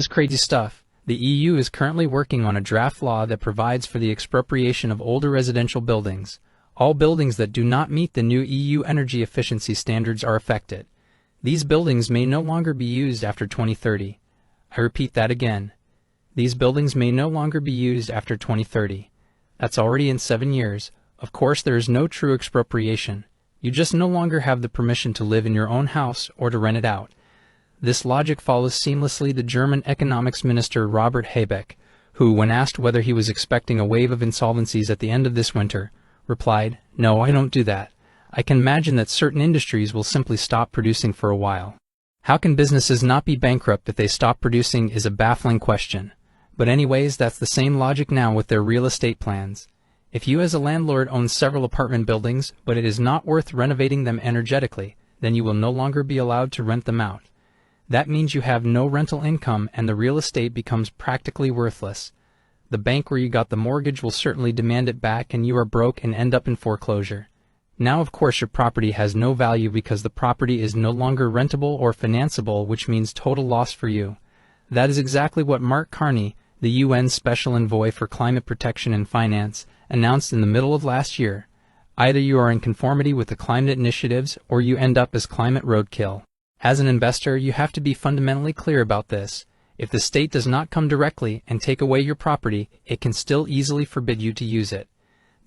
This is crazy stuff. The EU is currently working on a draft law that provides for the expropriation of older residential buildings. All buildings that do not meet the new EU energy efficiency standards are affected. These buildings may no longer be used after 2030. I repeat that again. These buildings may no longer be used after 2030. That's already in 7 years. Of course, there is no true expropriation. You just no longer have the permission to live in your own house or to rent it out. This logic follows seamlessly the German economics minister Robert Habeck, who, when asked whether he was expecting a wave of insolvencies at the end of this winter, replied, "No, I don't do that. I can imagine that certain industries will simply stop producing for a while." How can businesses not be bankrupt if they stop producing is a baffling question. But anyways, that's the same logic now with their real estate plans. If you as a landlord own several apartment buildings, but it is not worth renovating them energetically, then you will no longer be allowed to rent them out. That means you have no rental income and the real estate becomes practically worthless. The bank where you got the mortgage will certainly demand it back and you are broke and end up in foreclosure. Now of course your property has no value because the property is no longer rentable or financeable, which means total loss for you. That is exactly what Mark Carney, the UN Special Envoy for Climate Protection and Finance, announced in the middle of last year. Either you are in conformity with the climate initiatives or you end up as climate roadkill. As an investor, you have to be fundamentally clear about this. If the state does not come directly and take away your property, it can still easily forbid you to use it.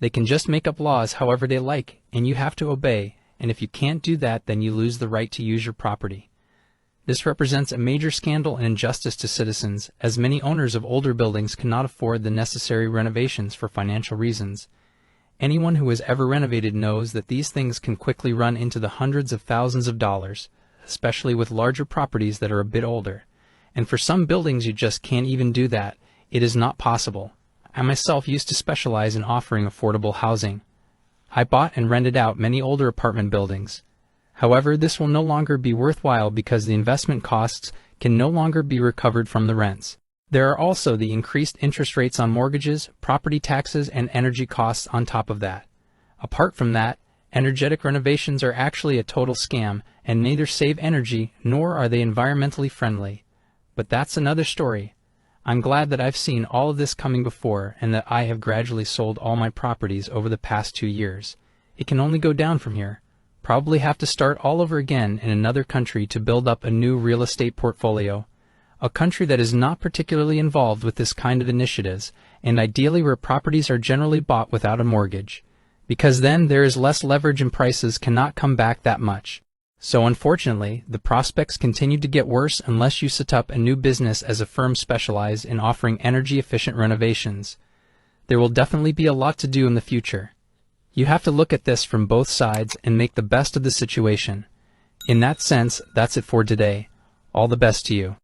They can just make up laws however they like, and you have to obey, and if you can't do that, then you lose the right to use your property. This represents a major scandal and injustice to citizens, as many owners of older buildings cannot afford the necessary renovations for financial reasons. Anyone who has ever renovated knows that these things can quickly run into the hundreds of thousands of dollars, especially with larger properties that are a bit older. And for some buildings you just can't even do that. It is not possible. I myself used to specialize in offering affordable housing. I bought and rented out many older apartment buildings. However, this will no longer be worthwhile because the investment costs can no longer be recovered from the rents. There are also the increased interest rates on mortgages, property taxes, and energy costs on top of that. Apart from that, energetic renovations are actually a total scam and neither save energy nor are they environmentally friendly. But that's another story. I'm glad that I've seen all of this coming before and that I have gradually sold all my properties over the past 2 years. It can only go down from here. Probably have to start all over again in another country to build up a new real estate portfolio. A country that is not particularly involved with this kind of initiatives, and ideally where properties are generally bought without a mortgage. Because then there is less leverage and prices cannot come back that much. So unfortunately, the prospects continue to get worse unless you set up a new business as a firm specialized in offering energy-efficient renovations. There will definitely be a lot to do in the future. You have to look at this from both sides and make the best of the situation. In that sense, that's it for today. All the best to you.